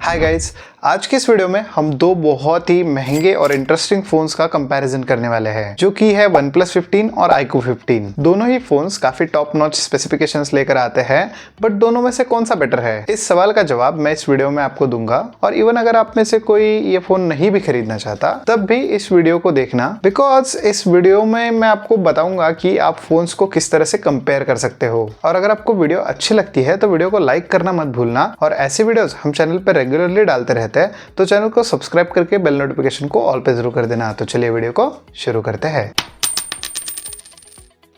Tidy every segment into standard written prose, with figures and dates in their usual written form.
Hi guys, आज के इस वीडियो में हम दो बहुत ही महंगे और इंटरेस्टिंग फोन्स का कंपैरिजन करने वाले हैं, जो कि है OnePlus 15 और iQOO 15। दोनों ही फोन्स काफी टॉप नॉच स्पेसिफिकेशंस लेकर आते हैं, बट दोनों में से कौन सा बेटर है, इस सवाल का जवाब मैं इस वीडियो में आपको दूंगा। और इवन अगर आप में से कोई ये फोन नहीं भी खरीदना चाहता, तब भी इस वीडियो को देखना, बिकॉज इस वीडियो में मैं आपको बताऊंगा कि आप फोन्स को किस तरह से कंपेयर कर सकते हो। और अगर आपको वीडियो अच्छी लगती है तो वीडियो को लाइक करना मत भूलना, और ऐसी वीडियोस हम चैनल पर रेगुलरली डालते रहते हैं, तो चैनल को सब्सक्राइब करके बेल नोटिफिकेशन को ऑल पे जरूर कर देना। तो चलिए वीडियो को शुरू करते हैं।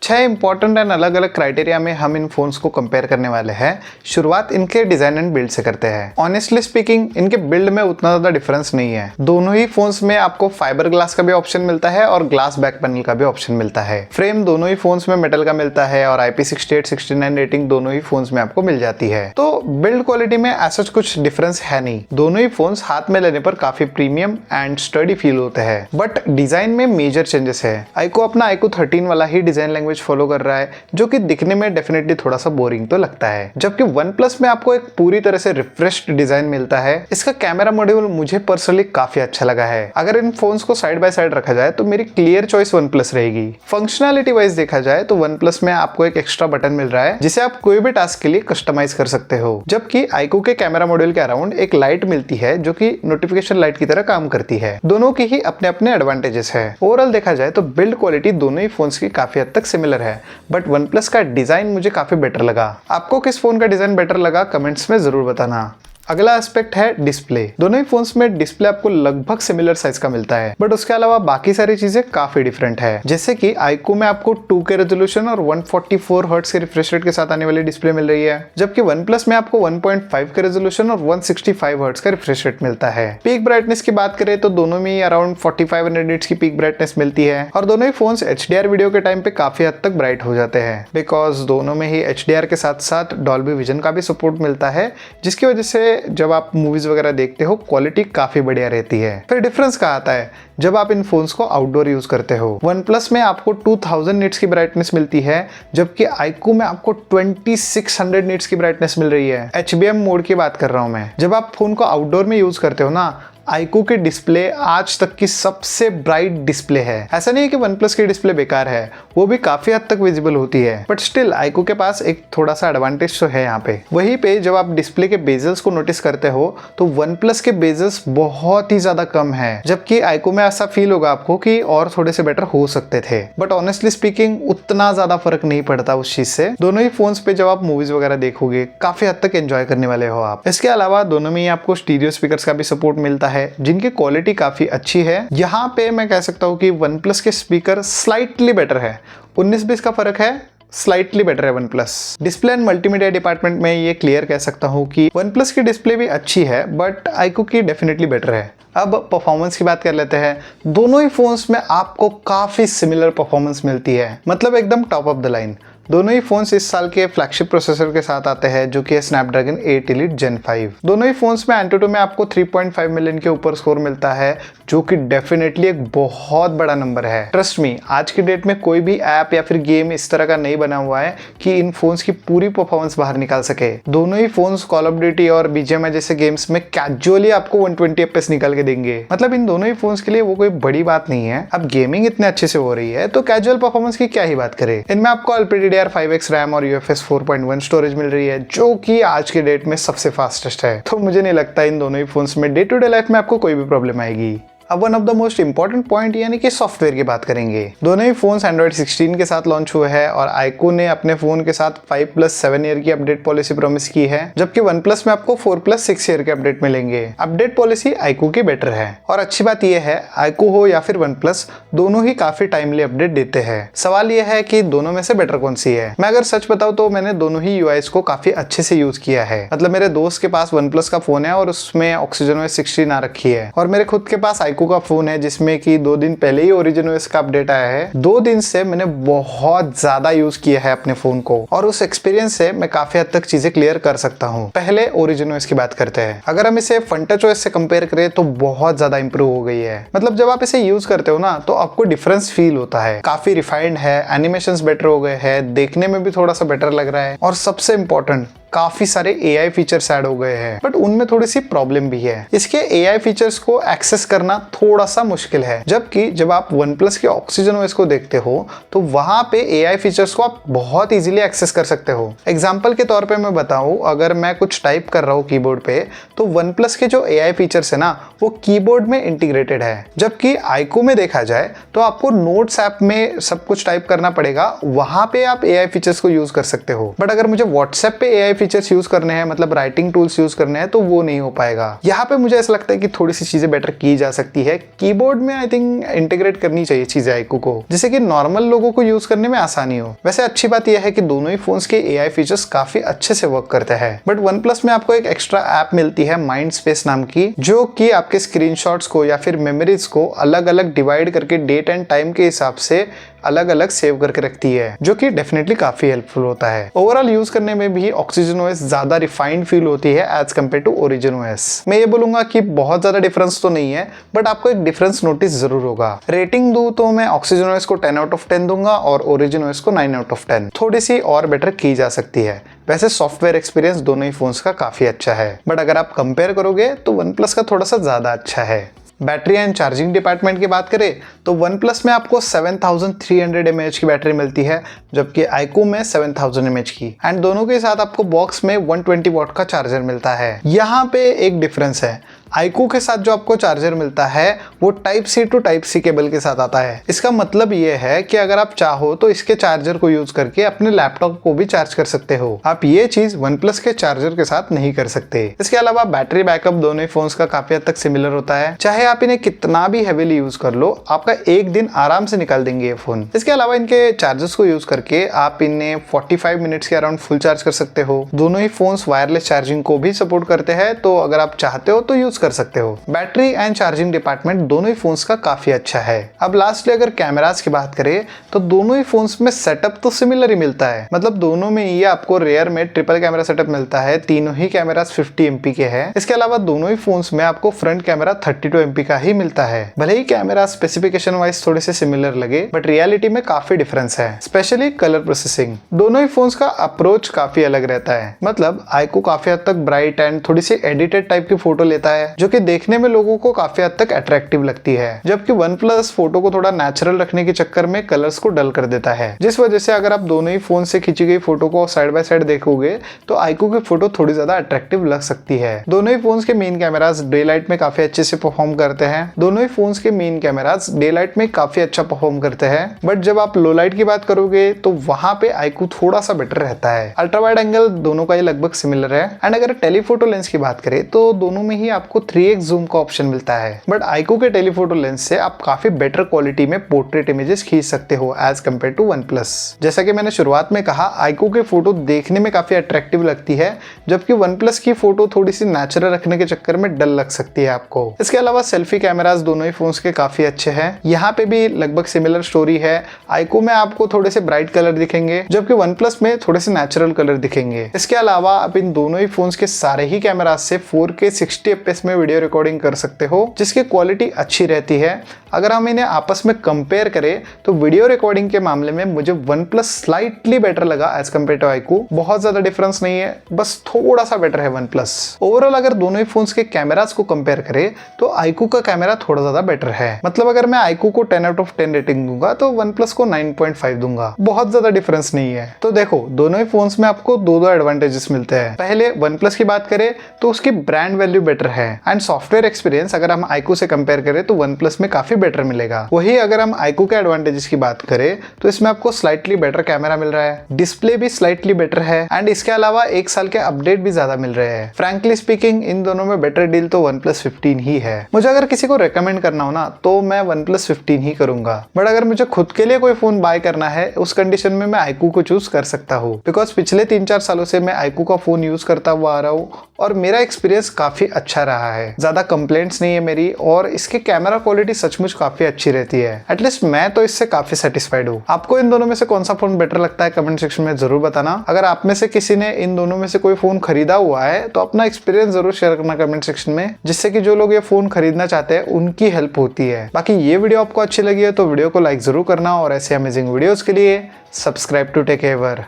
6 इंपॉर्टेंट एंड अलग अलग क्राइटेरिया में हम इन फोन्स को कंपेयर करने वाले हैं। शुरुआत इनके डिजाइन एंड बिल्ड से करते हैं। ऑनेस्टली स्पीकिंग, इनके बिल्ड में उतना ज्यादा डिफरेंस नहीं है। दोनों ही फोन्स में आपको फाइबर ग्लास का भी ऑप्शन मिलता है और ग्लास बैक पैनल का भी ऑप्शन मिलता है। फ्रेम दोनों ही फोन्स में मेटल का मिलता है और IP68 69 रेटिंग दोनों ही फोन्स में आपको मिल जाती है। तो बिल्ड क्वालिटी में ऐसा कुछ डिफरेंस है नहीं। दोनों ही फोन्स हाथ में लेने पर काफी प्रीमियम एंड स्टडी फील होते हैं, बट डिजाइन में मेजर चेंजेस है। iQOO अपना iQOO 13 वाला ही डिजाइन लैंग्वेज फॉलो कर रहा है, जो कि दिखने में डेफिनेटली थोड़ा सा बोरिंग तो लगता है। जबकि OnePlus में आपको एक पूरी तरह से रिफ्रेश्ड डिजाइन मिलता है। इसका कैमरा मॉड्यूल मुझे पर्सनली काफी अच्छा लगा है। अगर इन फोन्स को साइड बाय साइड रखा जाए तो मेरी क्लियर चॉइस OnePlus रहेगी। फंक्शनैलिटी वाइज देखा जाए तो OnePlus में आपको एक एक्स्ट्रा बटन मिल रहा है, जिसे आप कोई भी टास्क के लिए कस्टमाइज कर सकते हो। जबकि iQOO के कैमरा मॉड्यूल के अराउंड एक लाइट मिलती है, जो कि नोटिफिकेशन लाइट की तरह काम करती है। दोनों की ही अपने अपने एडवांटेजेस है। ओवरऑल देखा जाए तो बिल्ड क्वालिटी दोनों ही फोन्स की काफी हद तक सिमिलर है, बट OnePlus का डिजाइन मुझे काफी बेटर लगा। आपको किस फोन का डिजाइन बेटर लगा कमेंट्स में जरूर बताना। अगला एस्पेक्ट है डिस्प्ले। दोनों ही फोन्स में डिस्प्ले आपको लगभग सिमिलर साइज का मिलता है, बट उसके अलावा बाकी सारी चीजें काफी डिफरेंट है। जैसे कि iQOO में आपको 2K रेजोल्यूशन और 144 हर्ट्ज के रिफ्रेश रेट के साथ आने वाली डिस्प्ले मिल रही है, जबकि OnePlus में आपको 1.5 के रेजोल्यूशन और 165 हर्ट्ज का रिफ्रेश रेट मिलता है। पीक ब्राइटनेस की बात करें तो दोनों में अराउंड 4500 निट्स की पीक ब्राइटनेस मिलती है, और दोनों ही फोन्स HDR वीडियो के टाइम पे काफी हद तक ब्राइट हो जाते हैं, बिकॉज दोनों में ही HDR के साथ साथ डॉल्बी विजन का भी सपोर्ट मिलता है, जिसकी वजह से जब आप मूवीज वगैरह देखते हो क्वालिटी काफी बढ़िया रहती है। फिर डिफरेंस कहाँ आता है जब आप इन फोन्स को आउटडोर यूज करते हो। OnePlus में आपको 2000 निट्स की ब्राइटनेस मिलती है, जबकि iQOO में आपको 2600 निट्स की ब्राइटनेस मिल रही है। HBM मोड की बात कर रहा हूं मैं। जब आप फोन को आउटडोर में यूज करते हो ना, iQOO की डिस्प्ले आज तक की सबसे ब्राइट डिस्प्ले है। ऐसा नहीं है कि OnePlus की डिस्प्ले बेकार है, वो भी काफी हद तक विजिबल होती है, बट स्टिल iQOO के पास एक थोड़ा सा एडवांटेज तो है यहाँ पे। वहीं पे जब आप डिस्प्ले के बेजल्स को नोटिस करते हो तो OnePlus के बेजल्स बहुत ही ज्यादा कम है, जबकि iQOO में ऐसा फील होगा आपको कि और थोड़े से बेटर हो सकते थे। बट ऑनेस्टली स्पीकिंग उतना ज्यादा फर्क नहीं पड़ता उस चीज से। दोनों ही फोन्स पे जब आप मूवीज वगैरह देखोगे काफी हद तक एंजॉय करने वाले हो आप। इसके अलावा दोनों में ही आपको स्टीरियो स्पीकर्स का भी सपोर्ट मिलता है, जिनकी क्वालिटी काफी अच्छी है। यहाँ पे मैं कह सकता हूँ कि OnePlus के स्पीकर स्लाइटली बेटर है। 19-20 का फर्क है, स्लाइटली बेटर है OnePlus। Display and multimedia department में ये क्लियर कह सकता हूँ कि OnePlus की डिस्प्ले भी अच्छी है, बट iQOO की डेफिनेटली बेटर है। अब परफॉर्मेंस की बात कर लेते हैं। दोनों ही फोन्स में आपको काफी सिमिलर परफॉर्मेंस मिलती है, मतलब एकदम टॉप ऑफ द लाइन। दोनों ही फोन्स इस साल के फ्लैगशिप प्रोसेसर के साथ आते हैं, जो कि है Snapdragon 8 Elite Gen 5। दोनों ही फोन्स में Antutu में आपको 3.5 मिलियन के ऊपर स्कोर मिलता है, जो कि डेफिनेटली एक बहुत बड़ा नंबर है। ट्रस्ट मी, आज की डेट में कोई भी ऐप या फिर गेम इस तरह का नहीं बना हुआ है कि इन फोन्स की पूरी परफॉर्मेंस बाहर निकाल सके। दोनों ही फोन्स कॉल ऑफ ड्यूटी और BGMI जैसे गेम्स में कैजुअली आपको 120 FPS निकाल के देंगे। मतलब इन दोनों ही फोन्स के लिए वो कोई बड़ी बात नहीं है। अब गेमिंग इतने अच्छे से हो रही है तो कैजुअल परफॉर्मेंस की क्या ही बात करें। इनमें आपको LPDDR5X रैम और UFS 4.1 स्टोरेज मिल रही है, जो कि आज के डेट में सबसे फास्टेस्ट है। तो मुझे नहीं लगता इन दोनों ही फोन्स में डे टू डे लाइफ में आपको कोई भी प्रॉब्लम आएगी। अब one of the most important point यानी कि सॉफ्टवेयर की बात करेंगे। दोनों ही फोन्स Android 16 के साथ लॉन्च हुए हैं, और iQOO ने अपने फोन के साथ 5+7 ईयर की अपडेट पॉलिसी प्रॉमिस की है, जबकि OnePlus में आपको 4+6 ईयर के अपडेट मिलेंगे। अपडेट पॉलिसी iQOO की बेटर है, और अच्छी बात यह है iQOO हो या फिर OnePlus, दोनों ही काफी टाइमली अपडेट देते हैं। सवाल यह है कि दोनों में से बेटर कौन सी है। मैं अगर सच बताऊं तो मैंने दोनों ही UIs को काफी अच्छे से यूज किया है। मतलब मेरे दोस्त के पास OnePlus का फोन है और उसमें OxygenOS 16 आ रखी है, और मेरे खुद के पास iQOO का फोन है जिसमें कि 2 दिन पहले ही OriginOS का अपडेट आया है। 2 दिन से मैंने बहुत ज्यादा यूज किया है अपने फोन को, और उस एक्सपीरियंस से मैं काफी हद तक चीजें क्लियर कर सकता हूँ। पहले OriginOS की बात करते हैं। अगर हम इसे FunTouchOS से कंपेयर करें तो बहुत ज्यादा इंप्रूव हो गई है। मतलब जब आप इसे यूज करते हो ना तो आपको डिफरेंस फील होता है। काफी रिफाइंड है, एनिमेशंस बेटर हो गए हैं, देखने में भी थोड़ा सा बेटर लग रहा है, और सबसे इंपॉर्टेंट काफी सारे AI फीचर्स ऐड हो गए हैं, बट उनमें थोड़ी सी प्रॉब्लम भी है। इसके AI फीचर्स को एक्सेस करना थोड़ा सा मुश्किल है, जबकि जब आप OnePlus के Oxygen OS को देखते हो तो वहां पे AI फीचर्स को आप बहुत इजीली एक्सेस कर सकते हो। एग्जांपल के तौर पे मैं बताऊं, अगर मैं कुछ टाइप कर रहा हूं कीबोर्ड पे, तो OnePlus के जो AI फीचर्स है ना, वो कीबोर्ड में इंटीग्रेटेड है, जबकि iQOO में देखा जाए तो आपको नोट्स ऐप में सब कुछ टाइप करना पड़ेगा, वहां पे आप AI फीचर्स को यूज कर सकते हो। बट अगर मुझे WhatsApp पे AI फीचर्स यूज करने हैं, मतलब राइटिंग टूल्स यूज करने हैं, तो वो नहीं हो पाएगा। यहाँ पे मुझे ऐसा लगता है कि थोड़ी सी चीजें बेटर की जा सकती है। कीबोर्ड में आई थिंक इंटीग्रेट करनी चाहिए चीजें iQOO को, जिससे कि नॉर्मल लोगों को यूज करने में आसानी हो। वैसे अच्छी बात यह है कि दोनों ही फोन्स के AI फीचर्स काफी अच्छे से वर्क करते हैं। बट OnePlus में आपको एक एक्स्ट्रा ऐप मिलती है Mindspace नाम की, जो कि आपके स्क्रीनशॉट्स को या फिर मेमोरीज को अलग अलग डिवाइड करके डेट एंड टाइम के हिसाब से अलग अलग सेव करके रखती है, जो कि डेफिनेटली काफी हेल्पफुल होता है। ओवरऑल यूज करने में भी Oxygen OS ज्यादा रिफाइंड फील होती है as compare to Origin OS। मैं ये बोलूंगा कि बहुत ज्यादा डिफरेंस तो नहीं है, बट आपको एक डिफरेंस नोटिस जरूर होगा। रेटिंग दूं तो मैं Oxygen OS को 10 आउट ऑफ 10 दूंगा और Origin OS को 9 आउट ऑफ 10। थोड़ी सी और बेटर की जा सकती है। वैसे सॉफ्टवेयर एक्सपीरियंस दोनों ही फोन्स का काफी अच्छा है, बट अगर आप कंपेयर करोगे तो OnePlus का थोड़ा सा ज्यादा अच्छा है। बैटरी एंड चार्जिंग डिपार्टमेंट की बात करें तो OnePlus में आपको 7300 mAh की बैटरी मिलती है, जबकि iQOO में 7000 mAh की, एंड दोनों के साथ आपको बॉक्स में 120 वॉट का चार्जर मिलता है। यहाँ पे एक डिफरेंस है, iQOO के साथ जो आपको चार्जर मिलता है वो Type-C to Type-C केबल के साथ आता है। इसका मतलब ये है कि अगर आप चाहो तो इसके चार्जर को यूज करके अपने लैपटॉप को भी चार्ज कर सकते हो। आप ये चीज OnePlus के चार्जर के साथ नहीं कर सकते। इसके अलावा बैटरी बैकअप दोनों ही फोन्स का काफी हद तक सिमिलर होता है। चाहे आप इन्हें कितना भी हेवीली यूज कर लो, आपका एक दिन आराम से निकाल देंगे ये फोन। इसके अलावा इनके चार्जर्स को यूज करके आप इन्हें 45 मिनट्स के अराउंड फुल चार्ज कर सकते हो। दोनों ही फोन्स वायरलेस चार्जिंग को भी सपोर्ट करते हैं, तो अगर आप चाहते हो तो यूज कर सकते हो। बैटरी एंड चार्जिंग डिपार्टमेंट दोनों ही फोन्स का काफी अच्छा है। अब लास्टली अगर कैमरास की बात करें तो दोनों ही फोन्स में सेटअप तो सिमिलर ही मिलता है, मतलब दोनों में ही आपको रेयर में ट्रिपल कैमरा सेटअप मिलता है। तीनों ही कैमरास 50 MP के हैं। इसके अलावा दोनों ही फोन्स में आपको फ्रंट कैमरा 32 MP का ही मिलता है। भले ही कैमरा स्पेसिफिकेशन वाइज थोड़े से सिमिलर लगे, बट रियलिटी में काफी डिफरेंस है, स्पेशली कलर प्रोसेसिंग। दोनों ही फोन्स का अप्रोच काफी अलग रहता है। मतलब iQOO काफी हद तक ब्राइट एंड थोड़ी सी एडिटेड टाइप की फोटो लेता है, जो कि देखने में लोगों को काफी हद तक अट्रैक्टिव लगती है, जबकि OnePlus फोटो को थोड़ा नेचुरल रखने के चक्कर में कलर्स को डल कर देता है, जिस वजह से अगर आप दोनों ही फोन से खींची गई फोटो को साइड बाय साइड देखोगे तो iQOO की फोटो थोड़ी ज्यादा अट्रैक्टिव लग सकती है। दोनों ही फोन्स के मेन कैमरास डे लाइट में काफी अच्छे से परफॉर्म करते हैं। दोनों ही फोन्स के मेन कैमरास डे लाइट में काफी अच्छा परफॉर्म करते हैं, बट जब आप लो लाइट की बात करोगे तो वहां पे iQOO थोड़ा सा बेटर रहता है। अल्ट्रा वाइड एंगल दोनों का ही लगभग सिमिलर है। एंड अगर टेलीफोटो लेंस की बात करें तो दोनों में ही आपको 3x जूम का ऑप्शन मिलता है, बट iQOO के टेलीफोटो लेंस से आप काफी बेटर क्वालिटी में पोर्ट्रेट इमेजेस खींच सकते हो एज कम्पेयर टू OnePlus। जैसा कि मैंने शुरुआत में कहा, iQOO की फोटो देखने में काफी अट्रैक्टिव लगती है, जबकि OnePlus की फोटो थोड़ी सी नेचुरल रखने के चक्कर में डल लग सकती है आपको। इसके अलावा सेल्फी कैमरास दोनों ही फोन्स के काफी अच्छे हैं। यहाँ पे भी लगभग सिमिलर स्टोरी है। iQOO में आपको थोड़े से ब्राइट कलर दिखेंगे, जबकि OnePlus में थोड़े से नेचुरल कलर दिखेंगे। इसके अलावा आप इन दोनों ही फोन्स के सारे ही कैमरास से 4K 60 FPS में वीडियो रिकॉर्डिंग कर सकते हो, जिसकी क्वालिटी अच्छी रहती है। अगर हम इन्हें आपस में कंपेयर करें तो वीडियो रिकॉर्डिंग के मामले में मुझे OnePlus स्लाइटली बेटर लगा एज कम्पेयर टू iQOO। बहुत ज्यादा डिफरेंस नहीं है, बस थोड़ा सा बेटर है OnePlus। ओवरऑल अगर दोनों ही फोन्स के कैमरास को कंपेयर करें तो iQOO का कैमरा थोड़ा ज्यादा बेटर है। मतलब अगर मैं iQOO को 10 आउट ऑफ 10 रेटिंग दूंगा तो OnePlus को 9.5 दूंगा। बहुत ज्यादा डिफरेंस नहीं है। तो देखो, दोनों ही फोन्स में आपको दो एडवांटेजेस मिलते हैं। पहले OnePlus की बात करें तो उसकी ब्रांड वैल्यू बेटर है, एंड सॉफ्टवेयर एक्सपीरियंस अगर हम iQOO से कंपेयर करें तो OnePlus में काफी बेटर मिलेगा। वही अगर हम iQOO के एडवांटेजेस की बात करें तो इसमें आपको स्लाइटली बेटर कैमरा मिल रहा है, डिस्प्ले भी स्लाइटली बेटर है, एंड इसके अलावा 1 साल के अपडेट भी ज्यादा मिल रहे हैं। फ्रैंकली स्पीकिंग इन दोनों में बेटर डील तो OnePlus 15 ही है। मुझे अगर किसी को रेकमेंड करना हो ना तो मैं OnePlus 15 ही करूंगा, बट अगर मुझे खुद के लिए कोई फोन बाय करना है उस कंडीशन में मैं iQOO को चूज कर सकता हूँ, बिकॉज पिछले 3-4 सालों से मैं iQOO का फोन यूज करता हुआ आ रहा हूँ और मेरा एक्सपीरियंस काफी अच्छा रहा है। ज्यादा कंप्लेंट्स नहीं है मेरी, और इसकी कैमरा क्वालिटी सचमुच काफी अच्छी रहती है। एटलीस्ट मैं तो इससे काफी सेटिस्फाइड हूँ। आपको इन दोनों में से कौन सा फोन बेटर लगता है कमेंट सेक्शन में जरूर बताना। अगर आप में से किसी ने इन दोनों में से कोई फोन खरीदा हुआ है तो अपना एक्सपीरियंस जरूर शेयर करना कमेंट सेक्शन में, जिससे कि जो लोग ये फोन खरीदना चाहते हैं उनकी हेल्प होती है। बाकी ये वीडियो आपको अच्छी लगी है तो वीडियो को लाइक जरूर करना, और ऐसे अमेजिंग वीडियोस के लिए सब्सक्राइब टू टेक केयर।